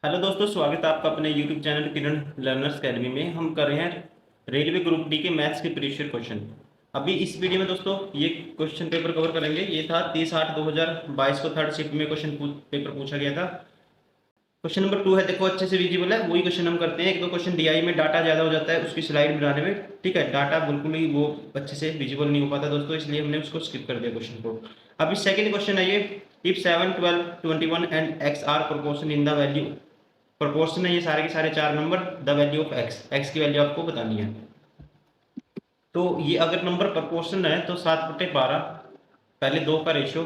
Hello दोस्तों, स्वागत है आपका अपने यूट्यूब चैनल किरण लर्नर्स अकेडमी में। हम कर रहे हैं रेलवे ग्रुप डी के मैथ्स के प्रीवियस क्वेश्चन। अभी इस वीडियो में दोस्तों ये क्वेश्चन पेपर कवर करेंगे। ये था 30/8/2022 को थर्ड शिफ्ट में क्वेश्चन पेपर पूछा गया था। क्वेश्चन नंबर 2 है, देखो अच्छे से विजिबल है, वही क्वेश्चन हम करते हैं। एक दो क्वेश्चन डीआई में डाटा ज़्यादा हो जाता है उसकी स्लाइड बनाने में, ठीक है, डाटा बिल्कुल ही वो अच्छे से विजिबल नहीं हो पाता दोस्तों, इसलिए हमने उसको स्किप कर दिया क्वेश्चन को। अभी सेकंड क्वेश्चन है ये, if 7, 12, 21 and x are proportion in the value, proportion है ये सारे के सारे चार नंबर, the value of x, x की वैल्यू आपको बतानी है। तो ये अगर नंबर प्रोपोर्शन है तो 7/12 पहले 2 का रेशियो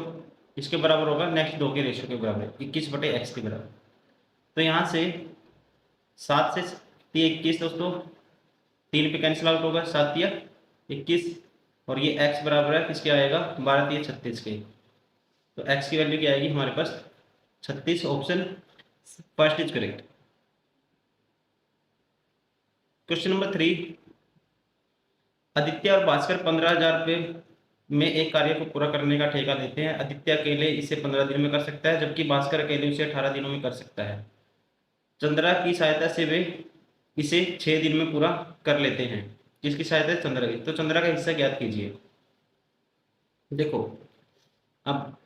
इसके बराबर होगा, नेक्स्ट 2 के रेशियो के बराबर 21/x के बराबर। तो यहाँ से 7 से 21 दोस्तों, 3 पे कैंसिल आउट होगा, 7×3 = 21 और ये x बराबर है किसके आएगा, 12×3 = 36 के। तो x की वैल्यू क्या आएगी हमारे पास 36, option first is correct. Question number 3, Aditya और भास्कर 15,000 रुपये में एक कार्य को पूरा करने का ठेका लेते हैं। आदित्य अकेले इसे 15 दिन में कर सकता है, जबकि भास्कर अकेले उसे 18 दिनों में कर सकता है। चंद्रा की सहायता से वे इसे 6 दिन में पूरा कर लेते हैं। किसकी सहायता है, चंद्रा की। तो चंद्रा का हिस्सा ज्ञात कीजिए। देखो अब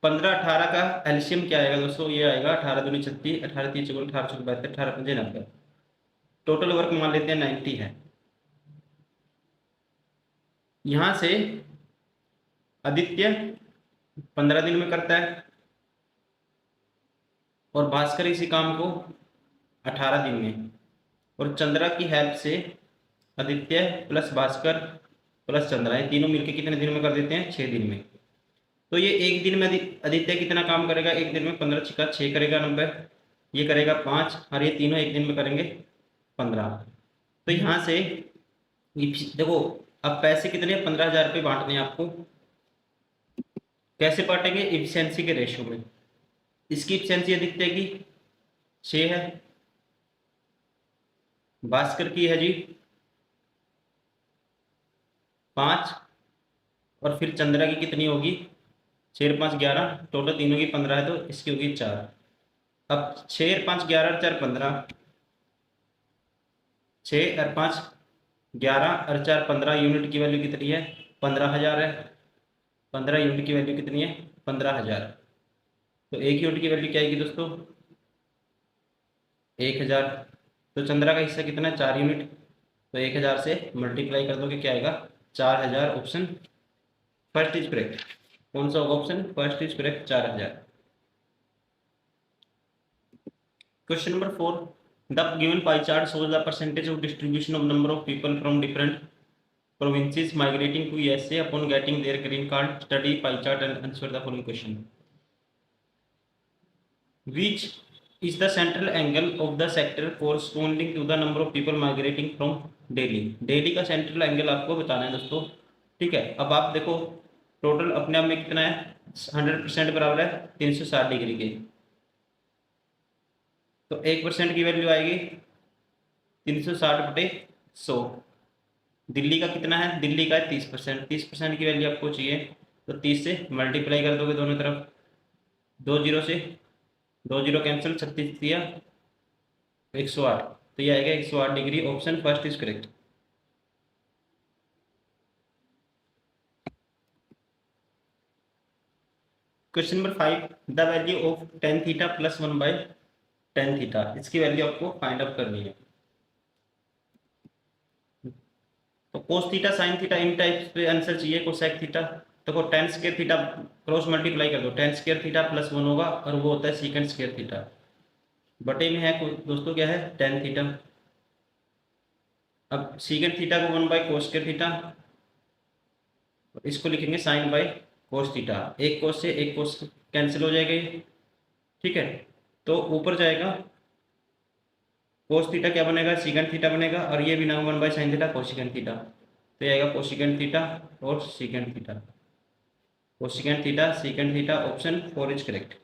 15-18 का एलसीएम क्या आएगा दोस्तों, ये आएगा 18×2 = 36, 18×3 = 1872, 18×5 = 90। टोटल वर्क मान लेते हैं 90 है। यहां से आदित्य 15 दिन में करता है और भास्कर इसी काम को 18 दिन में, और चंद्रा की हेल्प से आदित्य प्लस भास्कर प्लस चंद्रा ये तीनों मिलकर कितने दिन में कर देते हैं, 6 दिन में। तो ये एक दिन में आदित्य कितना काम करेगा, एक दिन में 15×6 करेगा 90, ये करेगा 5, और ये तीनों एक दिन में करेंगे 15। तो यहाँ से देखो अब पैसे कितने, 15,000 रुपये बांटने हैं आपको। कैसे बांटेंगे, इफिशियंसी के रेशियो में। इसकी इफिशियंसी आदित्य की 6 है, भास्कर की है जी 5, और फिर चंद्रा की कितनी होगी, 6 और 5 11, टोटल तीनों की 15 है, तो इसकी होगी 4। अब 6 और 5 11 और 4 15, 6 और 5 11 और 4 15, यूनिट की वैल्यू कितनी है, 15,000 है। 15 यूनिट की वैल्यू कितनी है, 15,000। तो एक यूनिट की वैल्यू क्या आएगी दोस्तों, 1,000। तो चंद्रा का हिस्सा कितना है, 4 यूनिट। तो 1,000 से मल्टीप्लाई कर दोगे क्या आएगा, 4,000, ऑप्शन फर्स्ट इज करेक्ट। कौन सा होगा, option first is correct, 4,000। Question number 4, the given pie chart shows the percentage of distribution of number of people from different provinces migrating to USA upon getting their green card. Study pie chart and answer the following question. Which is the central angle of the sector corresponding to the number of people migrating from Delhi? Delhi का central angle आपको बताना है दोस्तों, ठीक है। अब आप देखो टोटल अपने आप में कितना है, 100% बराबर है 360 डिग्री के। तो 1% की वैल्यू आएगी 360/100। दिल्ली का कितना है, दिल्ली का है 30%, 30% की वैल्यू आपको चाहिए, तो 30 से मल्टीप्लाई कर दोगे दोनों तरफ, 2 जीरो से 2 जीरो कैंसिल, 36 दिया 108, तो ये आएगा 108 degree, option first is correct. Question number 5, the value of tan theta + 1/tan theta, इसकी वैल्यू आपको फाइंड आउट करनी है। तो cos theta sin theta in types पे आंसर चाहिए, कोसेक थीटा। देखो tan square theta cross multiply कर दो, tan स्क्वायर थीटा +1 होगा, और वो होता है सीकेंड स्क्वायर थीटा, बटे में है दोस्तों क्या है, tan थीटा। अब सीकेंड थीटा को 1/cos स्क्वायर थीटा, इसको लिखेंगे sin/cos थीटा। एक cos से एक cos कैंसिल हो जाएगा ये, ठीक है। तो ऊपर जाएगा cos थीटा क्या बनेगा, सीकेंड थीटा बनेगा, और ये भी ना 1/sin थीटा कोसिकेंड थीटा, तो ये आएगा कोसिकेंड थीटा और secant theta, cosecant theta secant theta, option 4 is correct.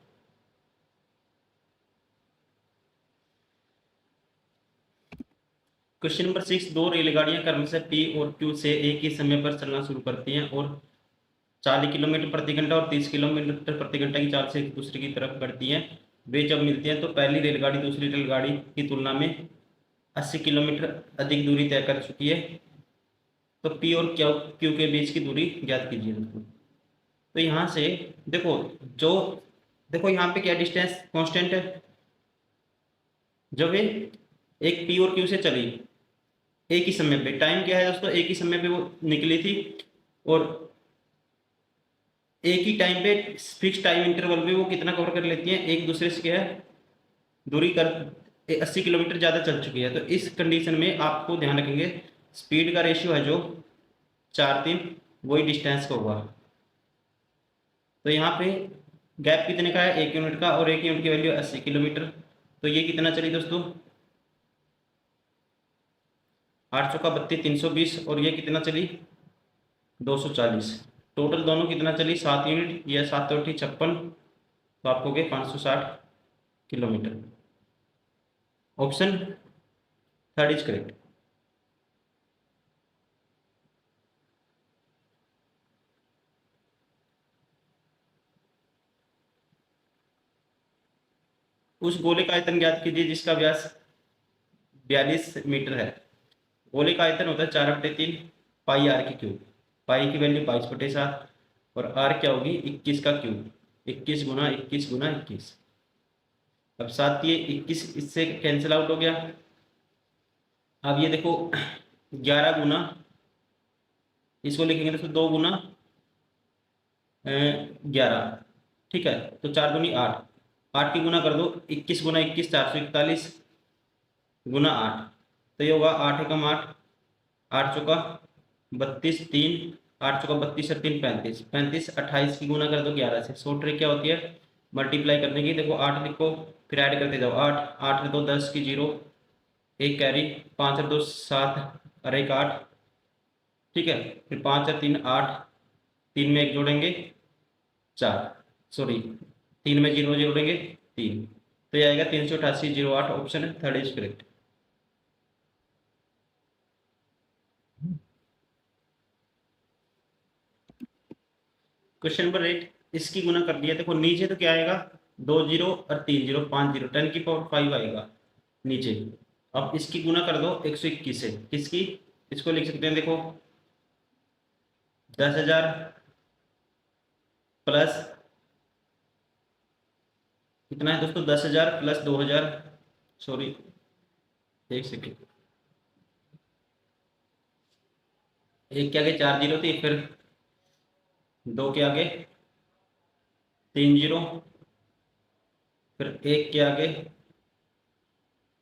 Question number 6, 2 रेलगाड़ियां क्रमशः P और Q से एक ही समय पर चलना शुरू करती हैं और 40 किलोमीटर प्रति घंटा और 30 किलोमीटर प्रति घंटा की चाल से एक दूसरे की तरफ बढ़ती हैं। वे जब मिलते हैं तो पहली रेलगाड़ी दूसरी रेलगाड़ी की तुलना में 80 किलोमीटर अधिक दूरी तय कर चुकी है, तो पी और क्यू के बीच की दूरी ज्ञात कीजिए दोस्तों। तो यहाँ से देखो, जो देखो यहाँ पे क्या डिस्टेंस कांस्टेंट है, जब ये एक पी और क्यू से चली एक ही समय पे, टाइम क्या है दोस्तों, एक ही समय पे वो निकली थी और एक ही टाइम पे फिक्स टाइम इंटरवल में वो कितना कवर कर लेती हैं, एक दूसरे से क्या है दूरी कर 80 किलोमीटर ज़्यादा चल चुकी है। तो इस कंडीशन में आपको ध्यान रखेंगे स्पीड का रेशियो है जो 4:3, वही डिस्टेंस का होगा। तो यहाँ पे गैप कितने का है, 1 यूनिट का, और 1 यूनिट की वैल्यू 80 किलोमीटर। तो ये कितना चली दोस्तों, 8 चौका 32 320, और ये कितना चली 240। टोटल दोनों कितना चली 7 यूनिट, या 7 चौठी 56, तो आपको हो गए 560 kilometre. Option third is correct. उस गोले का आयतन ज्ञात कीजिए जिसका व्यास 42 मीटर है। गोले का आयतन होता है 4/3 पाई आर की क्यूब। पाई की वैल्यू 22/7 और आर क्या होगी 21 का क्यूब, 21 गुना 21 गुना 21। अब साथ ये 21 इससे कैंसिल आउट हो गया। अब ये देखो 11 गुना, इसको लिखेंगे दोस्तों 2 गुना 11, ठीक है। तो 4 दूनी 8, 8 की गुना कर दो, 21 गुना 21 441 गुना 8, तो ये होगा 8 एकम 8, 8 चौका 32 3, 8 चौका 32 और 3 35, 35 28 की गुना कर दो 11 से। शॉर्ट ट्रिक क्या होती है मल्टीप्लाई करने की, देखो 8 लिखो फिर ऐड करते जाओ, 8 8 2 10 की 0, एक कैरी, 5 और 2 7 और 1 8, ठीक है। फिर 5 और 3 8, 3 में 1 जोड़ेंगे 4, सॉरी 3 में 0 जोड़ेंगे 3, तो ये आएगा 388 08। ऑप्शन है third is correct. Question number 8, इसकी गुना कर दिया। देखो नीचे तो क्या आएगा 2 0 और 3 0 5 0, 10 की पावर 5 आएगा नीचे। अब इसकी गुना कर दो 121 से, किसकी, इसको लिख सकते हैं देखो 10,000 प्लस कितना है दोस्तों 10,000 प्लस 2,000, सॉरी एक सेकेंड, एक के आगे 4 जीरो थी, फिर 2 के आगे 3 जीरो, फिर 1 के आगे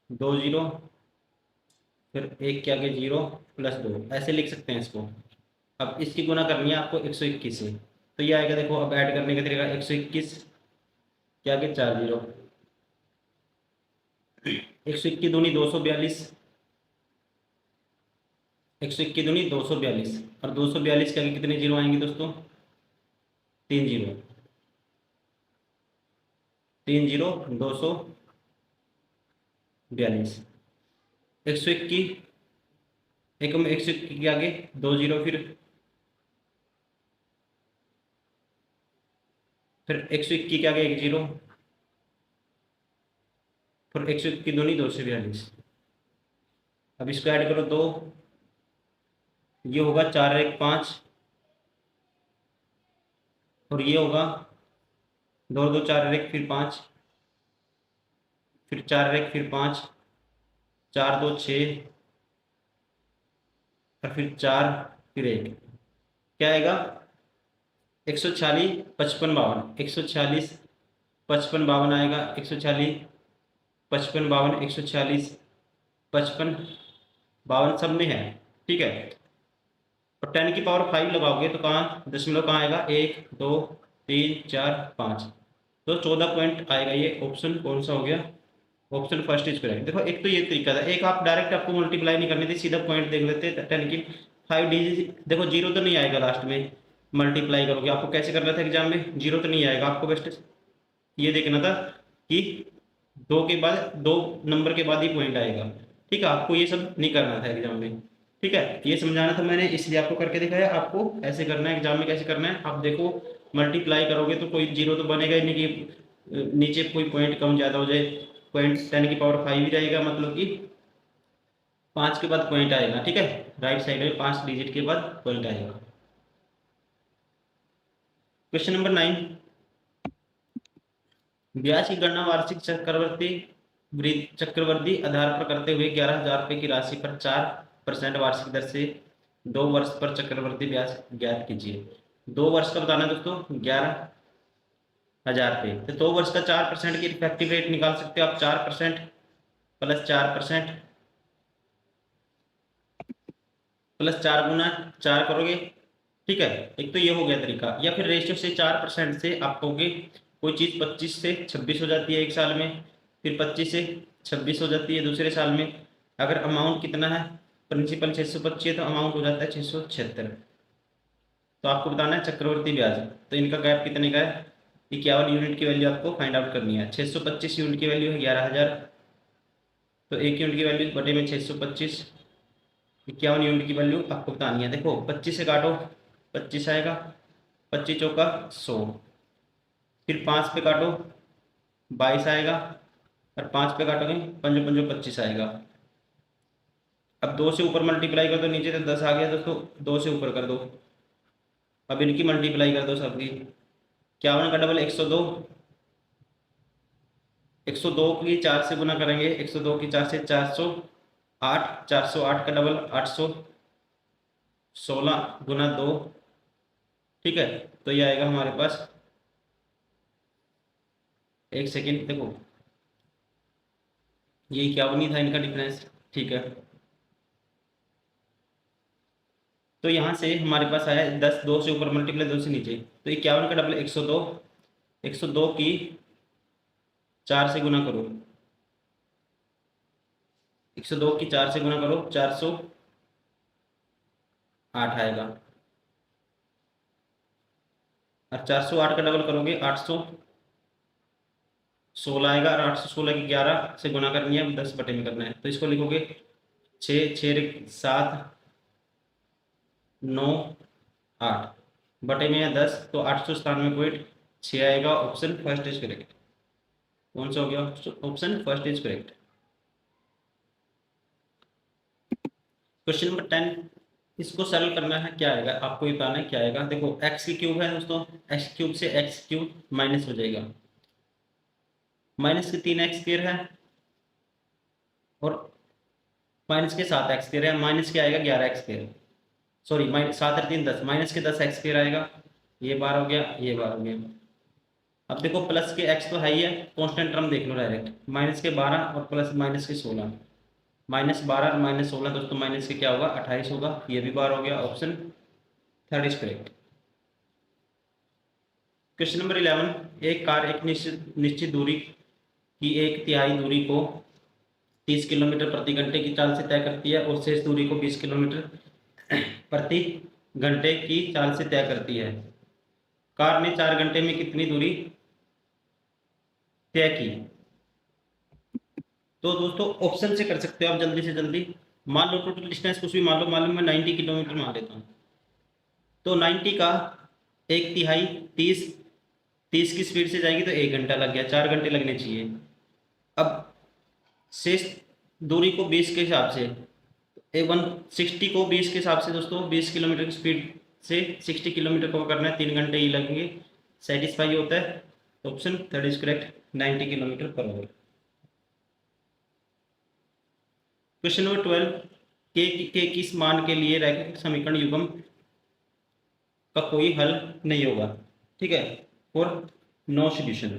2 जीरो, फिर 1 के आगे 0 प्लस 2, ऐसे लिख सकते हैं इसको। अब इसकी गुना करनी है आपको 121 से, तो ये आएगा देखो, अब ऐड करने का तरीका 121 के आगे 4 जीरो, 121 दूनी 242, 121 दूनी 242, और 242 के आगे कितने जीरो आएंगे दोस्तों 3 जीरो, 3 जीरो 242, 121 एक में 121 के आगे 2 जीरो, फिर 121 के आगे 1 जीरो, फिर 121 दूनी 242। अब इसको ऐड करो 2, ये होगा 4 1 5, और ये होगा 2 2 4 1 फिर 5, फिर 4 1 फिर 5, 4 2 6, और फिर 4 फिर 1, क्या आएगा 146 55 52, 146 55 52 आएगा, 146 55 52, 146 55 52 सब में है, ठीक है। और 10 की पावर 5 लगाओगे तो कहाँ दशमलव कहाँ आएगा 1 2 3 4 5, तो 14 पॉइंट आएगा। ये ऑप्शन कौन सा हो गया, ऑप्शन फर्स्ट इज करेक्ट। देखो एक तो ये तरीका था, एक आप डायरेक्ट आपको मल्टीप्लाई नहीं करनी थी, सीधा पॉइंट देख लेते 10 की 5 डिजिट, देखो जीरो तो नहीं आएगा लास्ट में, मल्टीप्लाई करोगे आपको कैसे करना था एग्जाम में, जीरो तो नहीं आएगा, आपको बेस्ट ये देखना था कि 2 के बाद 2 नंबर के बाद ही पॉइंट आएगा, ठीक है। आपको ये सब नहीं करना था एग्जाम में, ठीक है। ये समझाना था मैंने, इसलिए आपको करके दिखाया। आपको ऐसे करना है एग्जाम में, कैसे करना है आप देखो, मल्टीप्लाई करोगे तो कोई जीरो तो बनेगा ही नहीं कि नीचे कोई पॉइंट कम ज़्यादा हो जाए, पॉइंट 10⁵ ही रहेगा, मतलब कि 5 के बाद पॉइंट आएगा, ठीक है, राइट साइड में 5 डिजिट के बाद पॉइंट आएगा। क्वेश्चन नंबर 9, ब्याज की गणना वार्षिक चक्रवृद्धि आधार पर करते हुए 11,000 रुपये की राशि पर 4% वार्षिक दर से 2 वर्ष पर चक्रवृद्धि ब्याज ज्ञात कीजिए। 2 वर्ष का बताना है दोस्तों, 11,000 रुपये, तो 2 वर्ष का 4% की इफेक्टिव रेट निकाल सकते हो आप। 4% प्लस 4% प्लस 4 गुना 4 करोगे, ठीक है। एक तो ये हो गया तरीका, या फिर रेशियो से 4% से आप कहोगे कोई चीज़ 25 से 26 हो जाती है एक साल में, फिर 25 से 26 हो जाती है दूसरे साल में। अगर अमाउंट कितना है, प्रिंसिपल 625 है, तो अमाउंट हो जाता है 676। तो आपको बताना है चक्रवर्ती ब्याज, तो इनका गैप कितने का है, 51 यूनिट की वैल्यू आपको फाइंड आउट करनी है। 625 यूनिट की वैल्यू है 11,000, तो 1 यूनिट की वैल्यू बटे में 625, 51 यूनिट की वैल्यू आपको बतानी है। देखो 25 से काटो, 25 आएगा, 25 चौका 100, फिर 5 पे काटो 22 आएगा, और 5 पे काटोगे 5 पंजो 25 आएगा। अब 2 से ऊपर मल्टीप्लाई कर दो, नीचे तो 10 आ गया दोस्तों, 2 से ऊपर कर दो, अब इनकी मल्टीप्लाई कर दो सबकी। 51 का डबल 102, 102 की 4 से गुना करेंगे, 102 की 4 से 408, 408 का डबल 816 गुना 2, ठीक है। तो ये आएगा हमारे पास, एक सेकेंड देखो, ये 51 ही था इनका डिफरेंस, ठीक है। तो यहाँ से हमारे पास आया 10, 2 से ऊपर मल्टीप्लाई 2 से नीचे, तो 51 का डबल 102, 102 की 4 से गुना करो, 102 की 4 से गुना करो, 408 आएगा, और 408 का डबल करोगे 816 आएगा, और 816 की 11 से गुना करनी है, 10 बटे में करना है, तो इसको लिखोगे 6 6 7 9 8 बटे में है 10, तो 897.6 आएगा। Option first is correct. कौन सा हो गया, option first is correct. Question number 10, इसको सरल करना है, क्या आएगा आपको ये बताना है क्या आएगा। देखो एक्स की क्यूब है दोस्तों, एक्स क्यूब से एक्स क्यूब माइनस हो जाएगा, माइनस के 3x² है, और माइनस के 7x² है, माइनस के आएगा 11x², सॉरी माइनस 7 और 3 10, माइनस के 10x² आएगा, ये बार हो गया, ये बार हो गया। अब देखो प्लस के x तो है ही है, कांस्टेंट टर्म देख लो डायरेक्ट, माइनस के 12 और प्लस माइनस के 16, माइनस 12 और माइनस 16 दोस्तों माइनस के क्या होगा 28 होगा, ये भी बार हो गया। Option third is correct. Question number 11, एक कार एक निश्चित दूरी की 1/3 दूरी को 30 किलोमीटर प्रति घंटे की चाल से तय करती है, और शेष दूरी को 20 किलोमीटर प्रति घंटे की चाल से तय करती है। कार ने 4 घंटे में कितनी दूरी तय की। तो दोस्तों ऑप्शन से कर सकते हो आप जल्दी से जल्दी। मान लो टोटल डिस्टेंस कुछ भी मान लो मैं 90 किलोमीटर मान लेता हूँ, तो 90 का 1/3 30, 30 की स्पीड से जाएगी तो 1 घंटा लग गया, 4 घंटे लगने चाहिए। अब शेष दूरी को 20 के हिसाब से, 160 को 20 के हिसाब से दोस्तों 20 किलोमीटर की स्पीड से 60 किलोमीटर को करना है, 3 घंटे ही लगेंगे, सेटिस्फाई होता है। Option third is correct, 90 kilometre per hour. Question number 12, के किस मान के लिए रैखिक समीकरण युग्म का कोई हल नहीं होगा, ठीक है, फॉर नो सॉल्यूशन।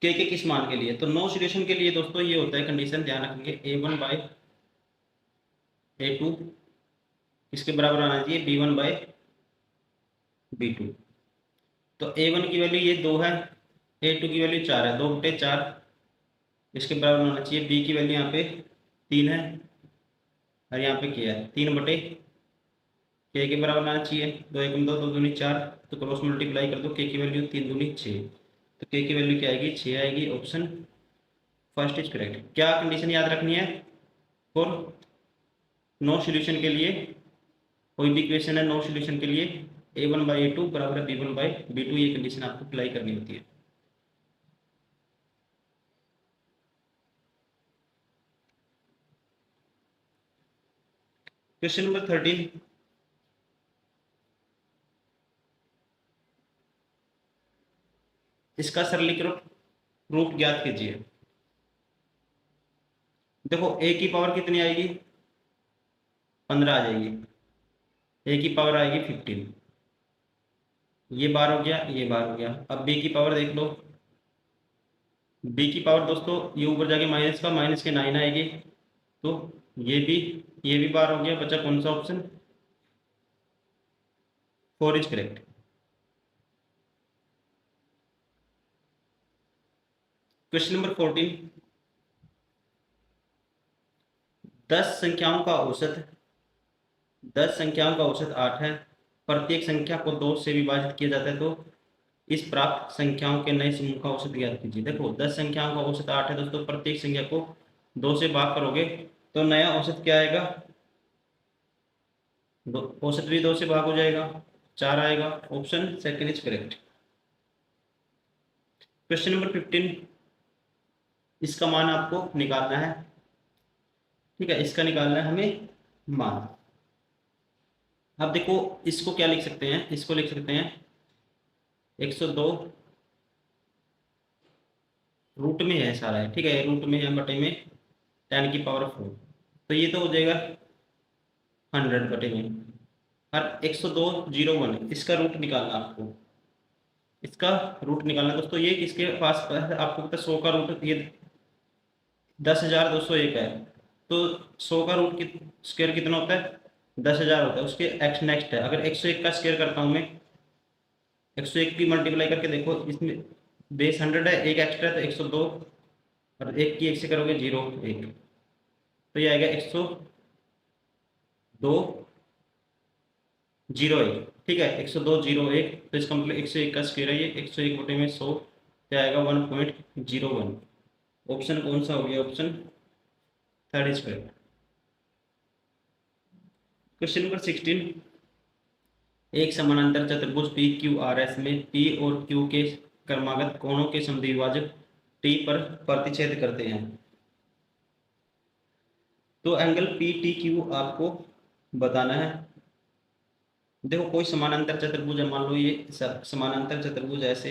के किस मान के लिए, तो नो सॉल्यूशन के लिए दोस्तों ये होता है कंडीशन, ध्यान रखेंगे a1/a2 इसके बराबर आना चाहिए b1/b2। तो a1 की वैल्यू ये 2 है, a2 की वैल्यू 4 है, 2/4 इसके बराबर होना चाहिए। b की वैल्यू यहाँ पे 3 है, और यहाँ पे क्या है 3/k के बराबर आना चाहिए, 2 1 2 2 दूनी 4, तो क्रॉस मल्टीप्लाई कर दो, k की वैल्यू 3 दूनी 6, तो k की वैल्यू क्या आएगी 6 आएगी। Option first is correct. क्या कंडीशन याद रखनी है फॉर नो सॉल्यूशन के लिए, कोई भी क्वेश्चन है नो सॉल्यूशन के लिए, A1/A2 बराबर है B1/B2, ये कंडीशन आपको अप्लाई करनी होती है। क्वेश्चन नंबर 13, इसका सरलीकृत रूप ज्ञात कीजिए। देखो a की पावर कितनी आएगी, 15 आ जाएगी, a की पावर आएगी 15, ये बार हो गया, ये बार हो गया। अब b की पावर देख लो, b की पावर दोस्तों ये ऊपर जाके माइनस का, माइनस के 9 आएगी, तो ये भी बार हो गया। बचा कौन सा option, 4 is correct. Question number 14, 10 संख्याओं का औसत 8 है, प्रत्येक संख्या को 2 से विभाजित किया जाता है, तो इस प्राप्त संख्याओं के नए समूह का औसत ज्ञात कीजिए। देखो 10 संख्याओं का औसत 8 है दोस्तों, प्रत्येक संख्या को 2 से भाग करोगे तो नया औसत क्या आएगा, औसत भी 2 से भाग हो जाएगा, 4 आएगा। Option second is correct. Question number 15, इसका मान आपको निकालना है, ठीक है, इसका निकालना है हमें मान। अब देखो इसको क्या लिख सकते हैं, इसको लिख सकते हैं 102 रूट में है सारा है, ठीक है, रूट में है बटे में 10 की पावर 4, तो ये तो हो जाएगा 100 बटे में, और 102.01 इसका रूट निकालना आपको, इसका रूट निकालना दोस्तों। ये किसके पास है आपको पता है, 100 का रूट ये 10,201 है, तो 100 का रूट स्क्वायर कितना होता है, 10,000 होता है। उसके एक्स नेक्स्ट है, अगर 101 का स्क्वायर करता हूँ मैं, 101 की मल्टीप्लाई करके देखो, इसमें बेस 100 है, एक एक्स्ट्रा है तो 102, और एक की एक से करोगे 0 1, तो ये आएगा 102.01, ठीक है, 102.01, तो इसका मतलब 101 का स्क्वायर है ये, 101 बटे में 100, तो आएगा 1.01। ऑप्शन कौन सा हो गया, option third is correct. Question number 16, एक समानांतर चतुर्भुज पी क्यू आर एस में पी और क्यू के क्रमागत कोणों के समद्विभाजक टी पर प्रतिच्छेद करते हैं, तो एंगल पी टी क्यू आपको बताना है। देखो कोई समानांतर चतुर्भुज है, मान लो ये समानांतर चतुर्भुज ऐसे,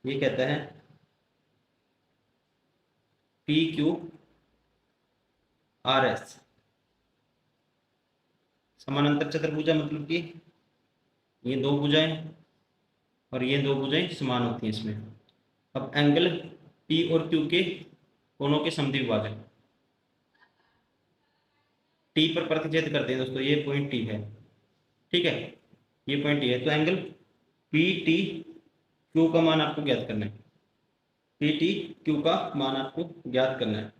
ये कहता है पी क्यू आर एस समानांतर चतुर्भुज है, मतलब कि ये दो भुजाएं और ये दो भुजाएं समान होती हैं इसमें। अब एंगल पी और क्यू के कोणों के समद्विभाजक टी पर प्रतिच्छेद करते हैं दोस्तों, ये पॉइंट टी है, ठीक है, ये पॉइंट टी है, तो एंगल पी टी क्यू का मान आपको ज्ञात करना है, पी टी क्यू का मान आपको ज्ञात करना है।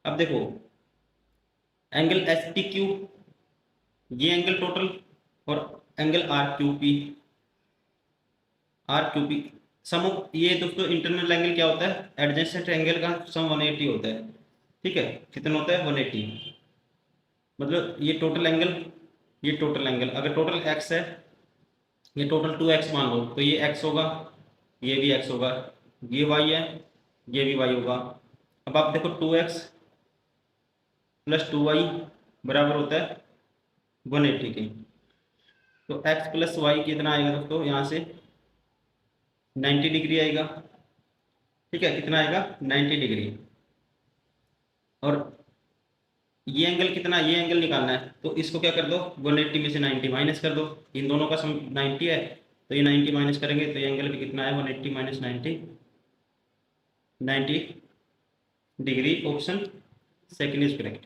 अब देखो एंगल एस टी क्यू, ये एंगल टोटल, और एंगल आर क्यू पी सम, ये दोस्तों इंटरनल एंगल क्या होता है, एडजेसेंट एंगल का सम 180 होता है, ठीक है, कितना होता है 180, मतलब ये टोटल एंगल, ये टोटल एंगल, अगर टोटल एक्स है, ये टोटल 2x मान लो, तो ये x होगा, ये भी x होगा, ये y है, ये भी y होगा। अब आप देखो 2x प्लस 2y बराबर होता है 180 के, तो x प्लस वाई कितना आएगा दोस्तों, यहाँ से 90 डिग्री आएगा, ठीक है, कितना आएगा 90 डिग्री, और ये एंगल कितना, ये एंगल निकालना है, तो इसको क्या कर दो 180 में से 90 माइनस कर दो, इन दोनों का सम 90 है, तो ये 90 माइनस करेंगे तो ये एंगल भी कितना है 180 minus 90 degree. Option second is correct.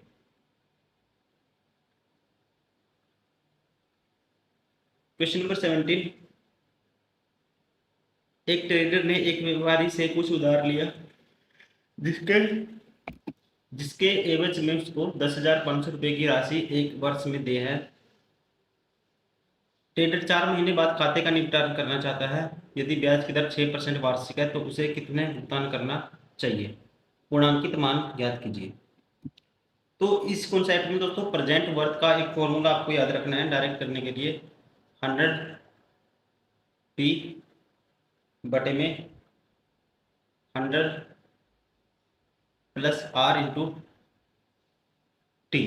Question number 17, एक ट्रेडर ने एक व्यापारी से कुछ उधार लिया जिसके जिसके एवज में उसको 10,500 रुपए की राशि एक वर्ष में दे है। ट्रेडर 4 महीने बाद खाते का निपटान करना चाहता है, यदि ब्याज की दर 6% वार्षिक है तो उसे कितने भुगतान करना चाहिए, पूर्णांकित मान ज्ञात कीजिए। तो इस कॉन्सेप्ट में दोस्तों प्रेजेंट वर्थ का एक फॉर्मूला आपको याद रखना है डायरेक्ट करने के लिए। 100p बटे में 100 प्लस r इंटू टी।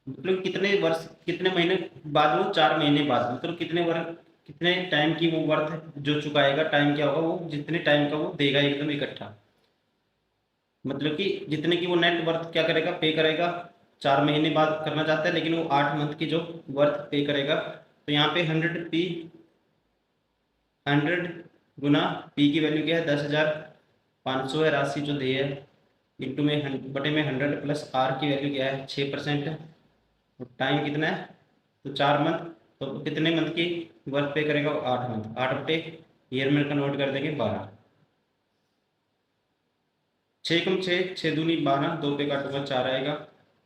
मतलब कितने वर्ष कितने महीने बाद, वो 4 महीने बाद, मतलब कितने वर्ष कितने टाइम की वो वर्थ जो चुकाएगा, टाइम क्या होगा, वो जितने टाइम का वो देगा एकदम इकट्ठा। मतलब कि जितने की वो नेट वर्थ क्या करेगा, पे करेगा। 4 महीने बाद करना चाहता है लेकिन वो 8 मंथ की जो वर्थ पे करेगा। तो यहाँ पे 100p, 100 p की वैल्यू क्या है, 10,500 है राशि जो दी है, इंटू में बटे में 100 प्लस r की वैल्यू क्या है, 6%। तो टाइम कितना है, तो 4 मंथ। तो कितने मंथ की वर्क पे करेगा वो, 8 मंथ। 8 बटे ईयर में कन्वर्ट कर देंगे 12। 6 कम 6, 6 दूनी 12, 2 पे काटूंगा 4 आएगा।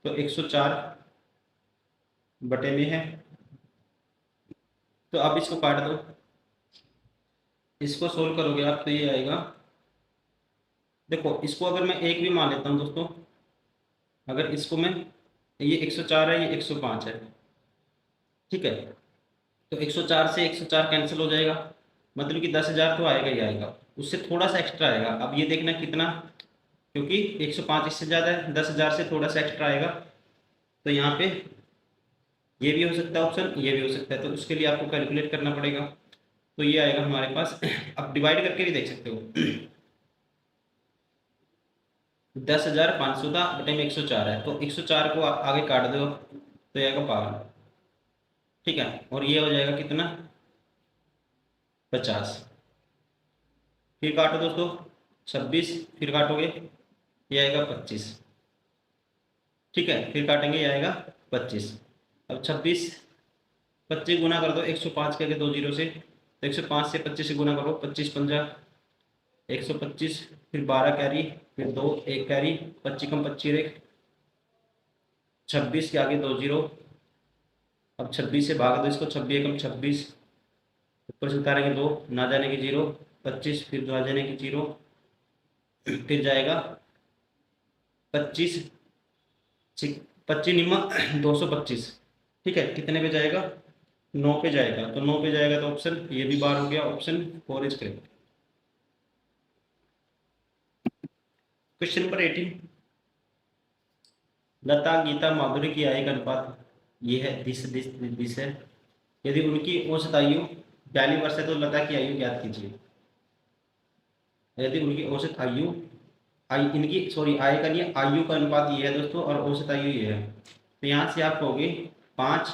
तो 104 बटे में है। तो अब इसको काट दो, इसको सोल्व करोगे आप तो ये आएगा। देखो इसको अगर मैं एक भी मान लेता हूँ दोस्तों, अगर इसको मैं, ये 104 है, ये 105 है, ठीक है। तो 104 से 104 कैंसिल हो जाएगा, मतलब कि 10,000 तो आएगा ही आएगा, उससे थोड़ा सा एक्स्ट्रा आएगा। अब ये देखना कितना, क्योंकि 105 इससे ज़्यादा है, 10,000 से थोड़ा सा एक्स्ट्रा आएगा। तो यहाँ पे ये भी हो सकता है ऑप्शन, ये भी हो सकता है, तो उसके लिए आपको कैलकुलेट करना पड़ेगा। तो ये आएगा हमारे पास अब डिवाइड करके भी देख सकते हो। 10,500 था बटे में 104 है, तो 104 को आगे काट दो तो ये आएगा 12, ठीक है। और ये हो जाएगा कितना, 50। फिर काटो दोस्तों 26, फिर काटोगे ये आएगा 25, ठीक है। फिर काटेंगे ये आएगा 25। अब 26 25 गुना कर दो 105 के आगे 2 जीरो से, तो 105 से 25 से गुना करो, 25 पंजा 125, फिर 12 कैरी, फिर 2 1 कैरी, 25 कम 25 एक, 26 के आगे 2 जीरो। अब 26 से भाग दो इसको, 26 एकम 26, ऊपर से उतारेंगे 2, ना जाने की 0, 25 फिर ना जाने की 0, फिर जाएगा 25, 25 निम्मा 225, ठीक है। कितने पे जाएगा, 9 पे जाएगा। तो 9 पे जाएगा तो ऑप्शन ये भी बार हो गया, option 4 is correct. Question number 18, लता गीता माधुरी की आयु का अनुपात ये है, दिस है। यदि उनकी औसत आयु 42 वर्ष है तो लता की आयु ज्ञात कीजिए। यदि उनकी औसत आयु, इनकी सॉरी आय का नहीं, आयु का अनुपात ये है दोस्तों, और औसत आयु ये है। तो यहाँ से आप कहोगे 5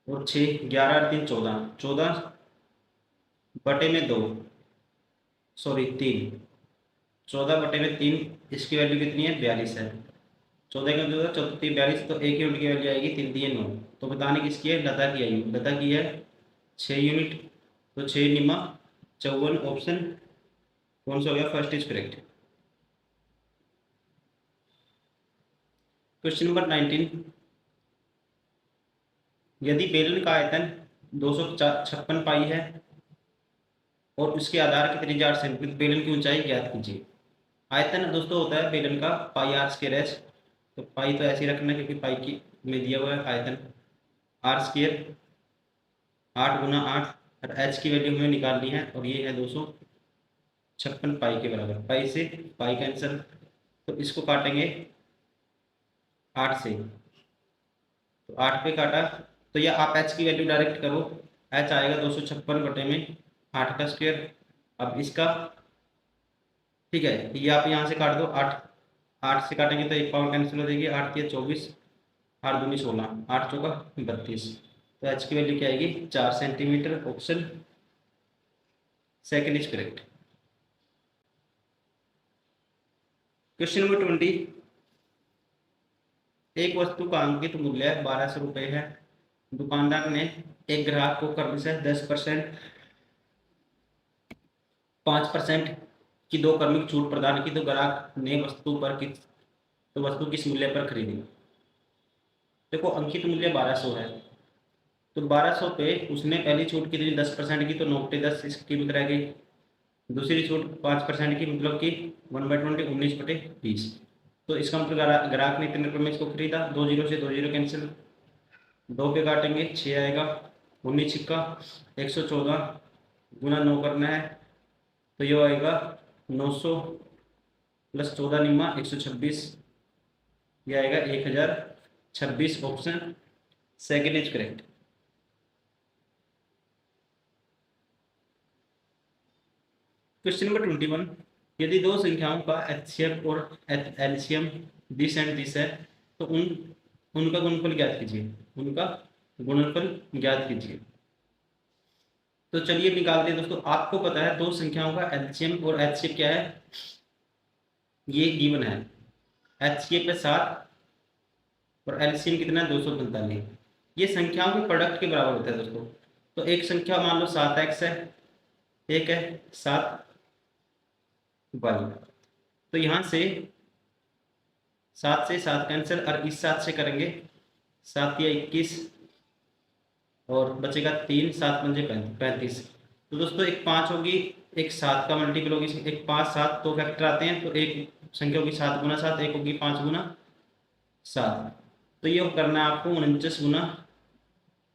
और 6, 11 और 3 14, 14 बटे में 2, सॉरी 3, 14 बटे में 3, इसकी वैल्यू कितनी है, 42 है। 14 का 14, 14 3 42, तो एक यूनिट की वैल्यू आएगी 3 3 9। तो बताने किसकी है, लता की आयु। लता की है 6 यूनिट, तो 6 निमा 54, ऑप्शन कौन सा हो गया, first is correct. Question number 19, यदि बेलन का आयतन 256 पाई है और उसके आधार कितने 4 सेंटीमीटर, बेलन की ऊंचाई ज्ञात कीजिए। आयतन दोस्तों होता है बेलन का पाई आर स्क्वायर एच। तो पाई तो ऐसे ही रखना क्योंकि पाई की में दिया हुआ है आयतन, आर स्क्वायर 8 गुना 8, और एच की वैल्यू हमें निकालनी है, और ये है 256 पाई के बराबर। पाई से पाई कैंसिल, तो इसको काटेंगे 8 से, तो 8 पे काटा, तो या आप एच की वैल्यू डायरेक्ट करो, एच आएगा 256 बटे में 8 का स्क्वायर। अब इसका, ठीक है, ये आप यहाँ से काट दो, 8 8 से काटेंगे तो एक पावर कैंसिल हो जाएगी, 8 3 24, 8 दूनी 16, 8 चौका 32। तो एच की वैल्यू क्या आएगी, 4 centimetre, option second is correct. Question number 20, एक वस्तु का अंकित मूल्य 1200 रुपये है। दुकानदार ने एक ग्राहक को क्रमशः 10%, 5% की 2 क्रमिक छूट प्रदान की, तो ग्राहक ने वस्तु पर वस्तु किस मूल्य पर खरीदी। देखो अंकित मूल्य 1200 है, तो 1200 पे उसने पहली छूट कितनी, 10% की, तो 9 10 इसकी कीमत रह गई दूसरी छूट 5% की, मतलब कि 1/20 19/20। तो इसका मतलब ग्राहक ने इतने रुपये में इसको खरीदा, 2 जीरो से 2 जीरो कैंसिल, 2 पे काटेंगे 6 आएगा, 19 छिक्का 114 गुना 9 करना है, तो ये आएगा 900 प्लस 14 निम्मा 126, ये आएगा 1026। Option second is correct. Question number 21, यदि दो संख्याओं का एचसीएफ और एलसीएम 20 एंड 30 है तो उनका गुणनफल ज्ञात कीजिए। उनका गुणनफल ज्ञात कीजिए। तो चलिए निकालते हैं दोस्तों। आपको पता है दो संख्याओं का एलसीएम और एचसीएफ क्या है, ये गिवन है। एचसीएफ है 7 और एलसीएम कितना है 245। ये संख्याओं के प्रोडक्ट के बराबर होता है दोस्तों। तो एक संख्या मान लो 7x है, एक है 7y। तो यहाँ से 7 से 7 कैंसिल और इस 7 से करेंगे 7 या 21 और बचेगा 3, 7 पंजे 35। तो दोस्तों एक 5 होगी, एक 7 का मल्टीपल होगी, एक 5 7 दो फैक्टर आते हैं, तो एक संख्या होगी 7 गुना 7, एक होगी 5 गुना 7। तो ये करना है आपको 49 गुना,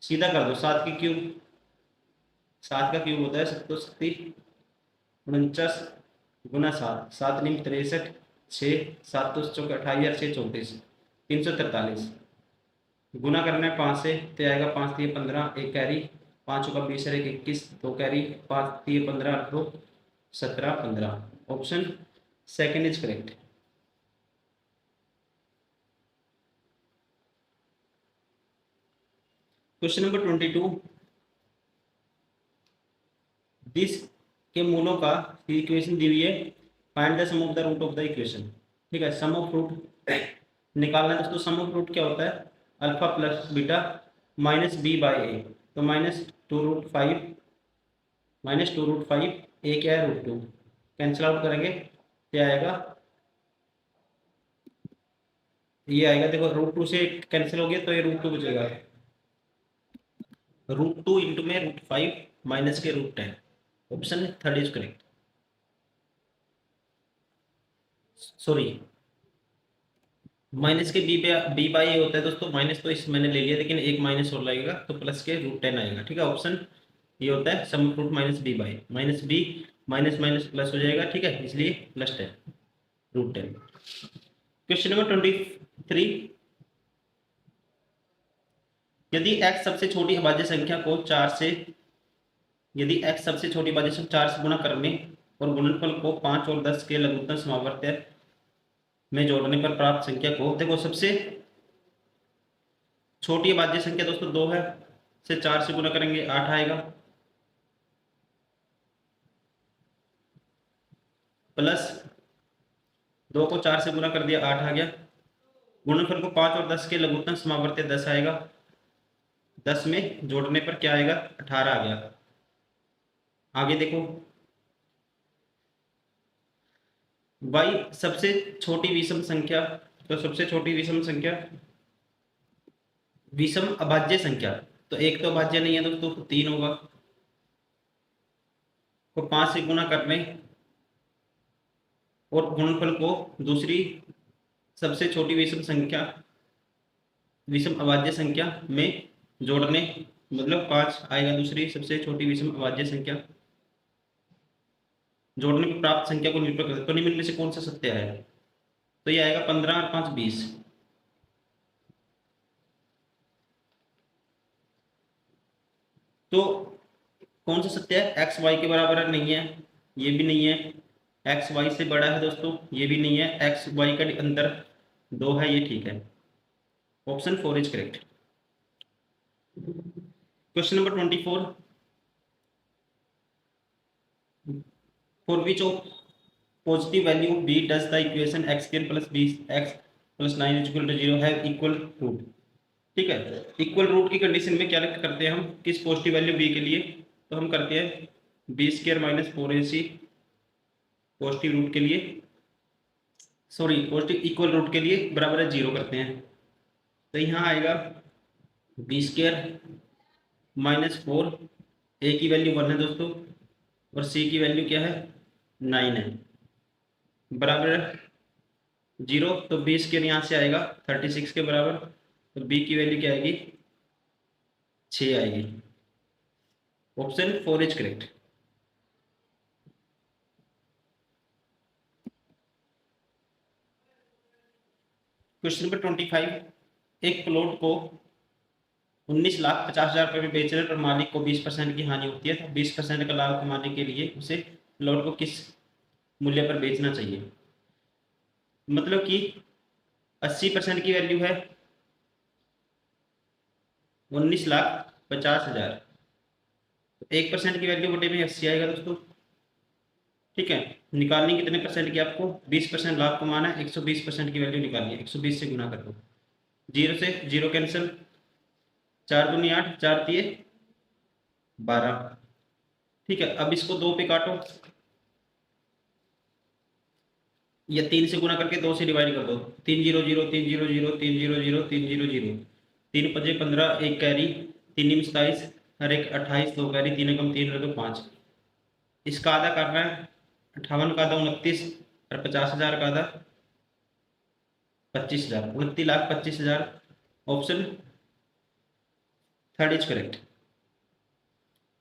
सीधा कर दो 7 की क्यूब, 7 का क्यूब होता है 7 49 गुना 7, 7 निम 63, 6 7 चौके 28 और 6 34, 343 गुना करना है 5 से, तो आएगा 5 3 15, एक कैरी, 5 का 20 है 21, 2 carry, 5 3 15 18 17 15। Option second is correct. Question number 22, this के मूलों का इक्वेशन दी हुई है, find the sum of the root of the equation. ठीक है, सम ऑफ रूट निकालना है दोस्तों। सम ऑफ रूट क्या होता है, alpha plus beta minus b by a. तो -2√5 -2√5, ए क्या है √2, कैंसिल आउट करेंगे क्या आएगा, ये आएगा देखो √2 से कैंसिल हो गया तो ये √2 बचेगा, √2 इंटू में √5 माइनस के √10। Option third is correct. Sorry, minus के बी बाई ए होता है दोस्तों, माइनस तो इस मैंने ले लिया, लेकिन एक माइनस और लगेगा तो प्लस के √10 आएगा। ठीक है, ऑप्शन ये होता है sum of root minus b by, minus b minus minus plus हो जाएगा। ठीक है, इसलिए +10 √10। क्वेश्चन नंबर 23, यदि x सबसे छोटी अभाज्य संख्या को 4 से, यदि x सबसे छोटी अभाज्य संख्या 4 से गुणा करने और गुणनफल को 5 और 10 के लघुत्तम समावर्त में जोड़ने पर प्राप्त संख्या को, देखो सबसे छोटी अभाज्य संख्या दोस्तों 2 है, से 4 से गुणा करेंगे 8 आएगा, प्लस 2 को 4 से गुणा कर दिया 8 आ गया, गुणनफल को 5 और 10 के लघुत्तम समावर्त 10 आएगा, 10 में जोड़ने पर क्या आएगा 18 आ गया। आगे देखो y सबसे छोटी विषम संख्या, तो सबसे छोटी विषम संख्या विषम अभाज्य संख्या, तो एक तो अभाज्य नहीं है दोस्तों, तो 3 होगा, को 5 से गुणा करने और गुणनफल को दूसरी सबसे छोटी विषम संख्या विषम अभाज्य संख्या में जोड़ने, मतलब 5 आएगा दूसरी सबसे छोटी विषम अभाज्य संख्या जोड़ने पर प्राप्त संख्या को निरूपण करते, तो निम्न में से कौन सा सत्य है, तो ये आएगा 15 और 5 20। तो कौन सा सत्य है, एक्स वाई के बराबर है, नहीं है, ये भी नहीं है, एक्स वाई से बड़ा है दोस्तों, ये भी नहीं है, एक्स वाई का अंतर 2 है, ये ठीक है। Option 4 is correct. Question number 24, for which of positive value b does the equation x square plus b x plus 9 is equal to 0 have equal root. ठीक है, इक्वल रूट की कंडीशन में क्या करते हैं हम, किस पॉजिटिव वैल्यू b के लिए, तो हम करते हैं b square minus 4ac positive root के लिए, सॉरी पॉजिटिव इक्वल रूट के लिए बराबर है 0 करते हैं, तो यहाँ आएगा b स्क्वायर माइनस 4, a की वैल्यू 1 है दोस्तों और c की वैल्यू क्या है 9 है, बराबर 0, तो 20 के यहाँ से आएगा 36 के बराबर, तो बी की वैल्यू क्या आएगी, 6 आएगी। Option 4 is correct. Question number 25, एक प्लॉट को 19,50,000 रुपये में बेचने पर मालिक को 20% की हानि होती है, तो 20% का लाभ कमाने के लिए उसे प्लॉट को किस मूल्य पर बेचना चाहिए। मतलब कि 80% की वैल्यू है 19,50,000, तो 1% की वैल्यू बटे में 80 आएगा दोस्तों। ठीक है, निकालनी कितने परसेंट की, आपको 20% लाभ कमाना है, 120% की वैल्यू निकालनी है, 120 से गुना कर दो, 0 से 0 कैंसिल, 4 दूनी 8, 4 तिये 12। ठीक है, अब इसको 2 पे काटो, या 3 से गुना करके 2 से डिवाइड कर दो, 3 0 0 3 0 0 3 0 0 3 0 0, 3 पजे 15, एक कैरी, 3 निम 27, हर एक 28, 2 कैरी, 3 एकम 3 रह दो 5। इसका आधा करना है, 58 का आधा 29, और 50,000 का आधा 25,000, 29,25,000। Option third is correct.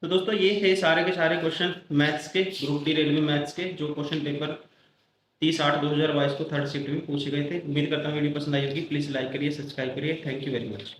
तो दोस्तों ये है सारे के सारे क्वेश्चन मैथ्स के, ग्रुप डी रेलवे मैथ्स के, जो क्वेश्चन पेपर 30/8/2022 को थर्ड शिफ्ट में पूछे गए थे। उम्मीद करता हूँ वीडियो पसंद आई होगी। प्लीज़ लाइक करिए, सब्सक्राइब करिए। Thank you very much.